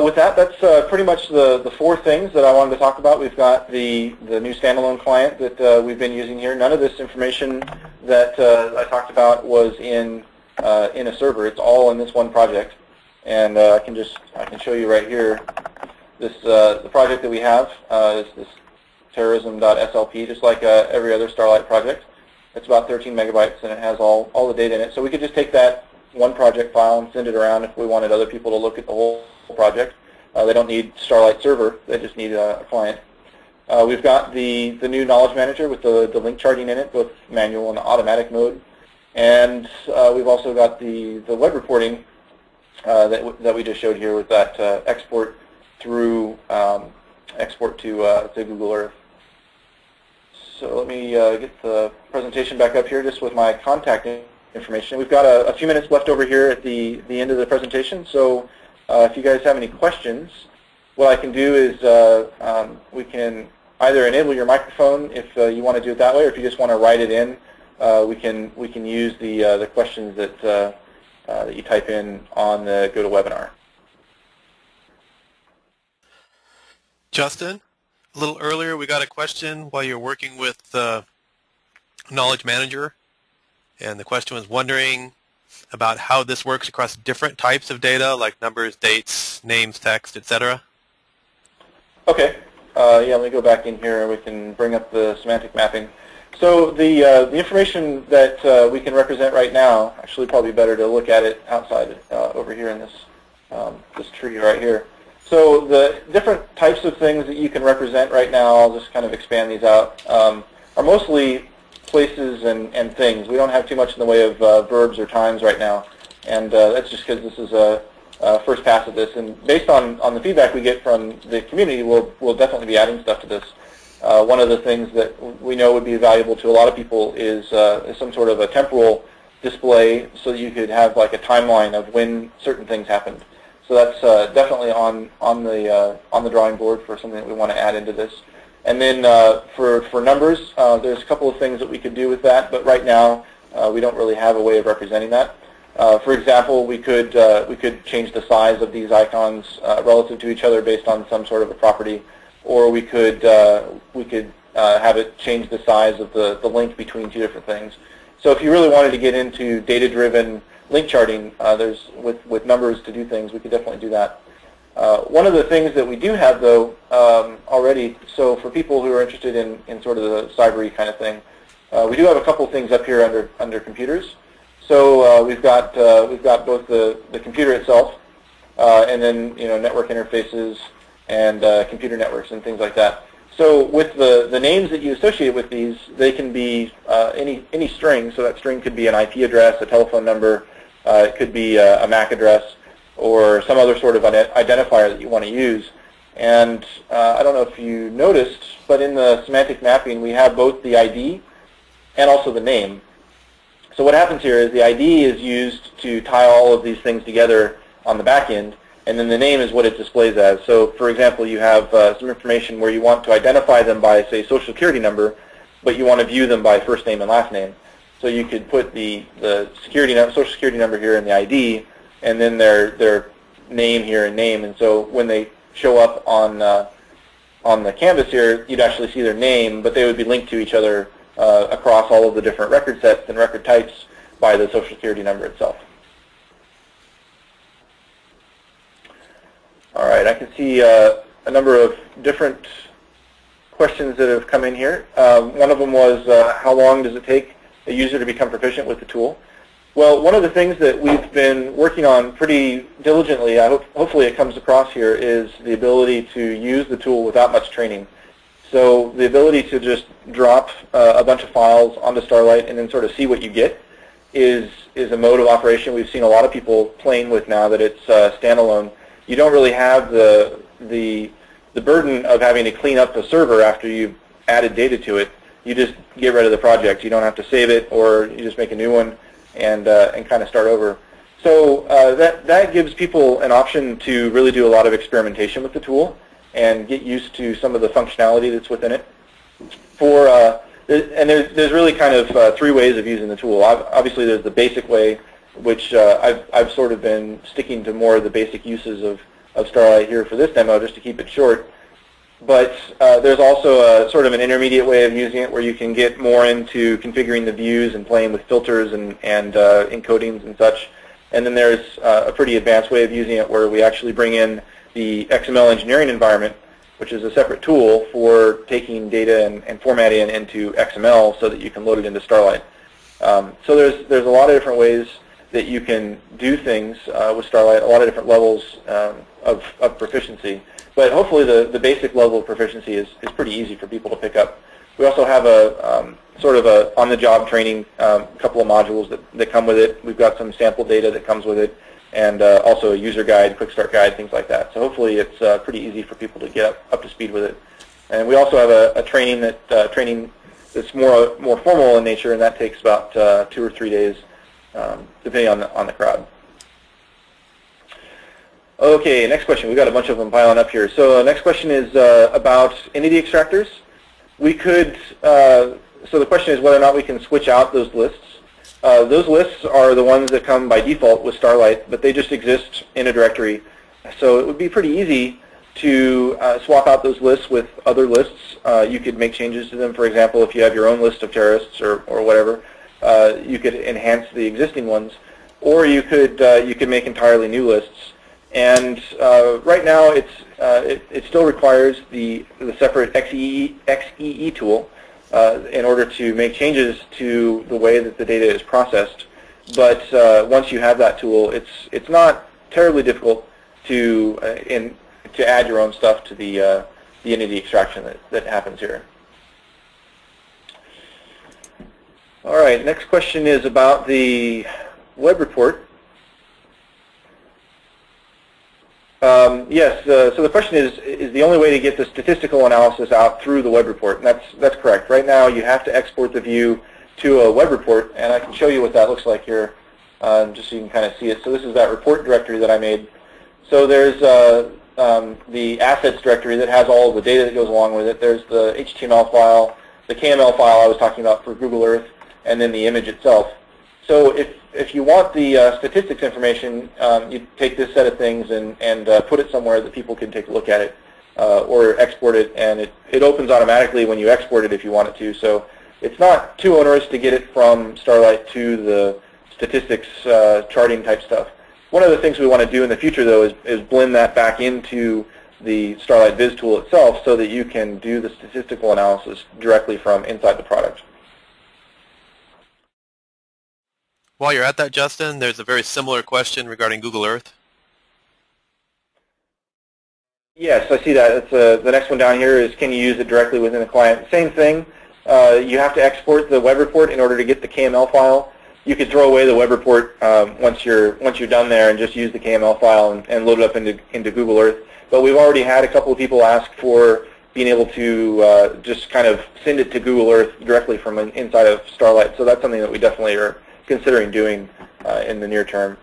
with that, that's pretty much the four things that I wanted to talk about. We've got the new standalone client that we've been using here. None of this information that I talked about was in a server. It's all in this one project, and I can show you right here. This the project that we have is this terrorism.slp, just like every other Starlight project. It's about 13 megabytes, and it has all the data in it. So we could just take that one project file and send it around if we wanted other people to look at the whole project. They don't need Starlight server, they just need a client. We've got the new knowledge manager with the link charting in it, both manual and automatic mode. And we've also got the web reporting that we just showed here with that export through export to Google Earth. So let me get the presentation back up here just with my contact information. We've got a few minutes left over here at the end of the presentation, so if you guys have any questions, what I can do is we can either enable your microphone if you want to do it that way, or if you just want to write it in, we can use the questions that you type in on the GoToWebinar. Justin, a little earlier we got a question while you're working with Knowledge Manager. And the question was wondering about how this works across different types of data, like numbers, dates, names, text, etc. Okay. Yeah, let me go back in here and we can bring up the semantic mapping. So the information that we can represent right now, actually probably better to look at it outside over here in this, this tree right here. So the different types of things that you can represent right now, I'll just kind of expand these out, are mostly places and things. We don't have too much in the way of verbs or times right now, and that's just because this is a first pass at this. And based on the feedback we get from the community, we'll definitely be adding stuff to this. One of the things that we know would be valuable to a lot of people is some sort of a temporal display, so that you could have like a timeline of when certain things happened. So that's definitely on the drawing board for something that we want to add into this. And then for numbers, there's a couple of things that we could do with that, but right now we don't really have a way of representing that. For example, we could change the size of these icons relative to each other based on some sort of a property, or we could have it change the size of the link between two different things. So if you really wanted to get into data-driven link charting, with numbers to do things, we could definitely do that. One of the things that we do have, though, already, so for people who are interested in sort of the cybery kind of thing, we do have a couple of things up here under computers. So we've got both the computer itself, and then network interfaces and computer networks and things like that. So with the names that you associate with these, they can be any string. So that string could be an IP address, a telephone number, it could be a MAC address, or some other sort of identifier that you want to use. And I don't know if you noticed, but in the semantic mapping, we have both the ID and also the name. So what happens here is the ID is used to tie all of these things together on the back end, and then the name is what it displays as. So for example, you have some information where you want to identify them by, say, social security number, but you want to view them by first name and last name. So you could put the social security number here in the ID, and then their name here and name. And so when they show up on the canvas here, you'd actually see their name, but they would be linked to each other across all of the different record sets and record types by the social security number itself. All right, I can see a number of different questions that have come in here. One of them was, how long does it take a user to become proficient with the tool? Well, one of the things that we've been working on pretty diligently, hopefully it comes across here, is the ability to use the tool without much training. So the ability to just drop a bunch of files onto Starlight and then sort of see what you get is a mode of operation we've seen a lot of people playing with now that it's standalone. You don't really have the burden of having to clean up the server after you've added data to it. You just get rid of the project. You don't have to save it, or you just make a new one and kind of start over. So that gives people an option to really do a lot of experimentation with the tool and get used to some of the functionality that's within it. And there's really kind of three ways of using the tool. Obviously, there's the basic way, which I've sort of been sticking to more of the basic uses of Starlight here for this demo, just to keep it short. But there's also a sort of an intermediate way of using it where you can get more into configuring the views and playing with filters and encodings and such. And then there's a pretty advanced way of using it where we actually bring in the XML engineering environment, which is a separate tool for taking data and formatting it into XML so that you can load it into Starlight. So there's a lot of different ways that you can do things with Starlight, a lot of different levels of proficiency. But hopefully the basic level of proficiency is pretty easy for people to pick up. We also have a sort of a on-the-job training couple of modules that come with it. We've got some sample data that comes with it, and also a user guide, quick start guide, things like that. So hopefully it's pretty easy for people to get up to speed with it. And we also have a training that's more formal in nature, and that takes about 2 or 3 days, depending on the crowd. Okay, next question. We've got a bunch of them piling up here. So next question is about entity extractors. We could, so the question is whether or not we can switch out those lists. Those lists are the ones that come by default with Starlight, but they just exist in a directory. So it would be pretty easy to swap out those lists with other lists. You could make changes to them. For example, if you have your own list of terrorists or whatever, you could enhance the existing ones, or you could make entirely new lists. And right now, it still requires the separate XEE tool in order to make changes to the way that the data is processed. But once you have that tool, it's not terribly difficult to add your own stuff to the entity extraction that happens here. All right, next question is about the web report. Yes, so the question is the only way to get the statistical analysis out through the web report, and that's correct. Right now you have to export the view to a web report, and I can show you what that looks like here, just so you can kind of see it. So this is that report directory that I made. So there's the assets directory that has all of the data that goes along with it. There's the HTML file, the KML file I was talking about for Google Earth, and then the image itself. So if you want the statistics information, you take this set of things and put it somewhere that people can take a look at it, or export it, and it opens automatically when you export it if you want it to. So it's not too onerous to get it from Starlight to the statistics charting type stuff. One of the things we want to do in the future, though, is blend that back into the Starlight Viz tool itself so that you can do the statistical analysis directly from inside the product. While you're at that, Justin, there's a very similar question regarding Google Earth. Yes, I see that. It's, the next one down here is, can you use it directly within the client? Same thing. You have to export the web report in order to get the KML file. You could throw away the web report once you're done there and just use the KML file and load it up into Google Earth. But we've already had a couple of people ask for being able to just kind of send it to Google Earth directly from inside of Starlight. So that's something that we definitely are considering doing in the near term.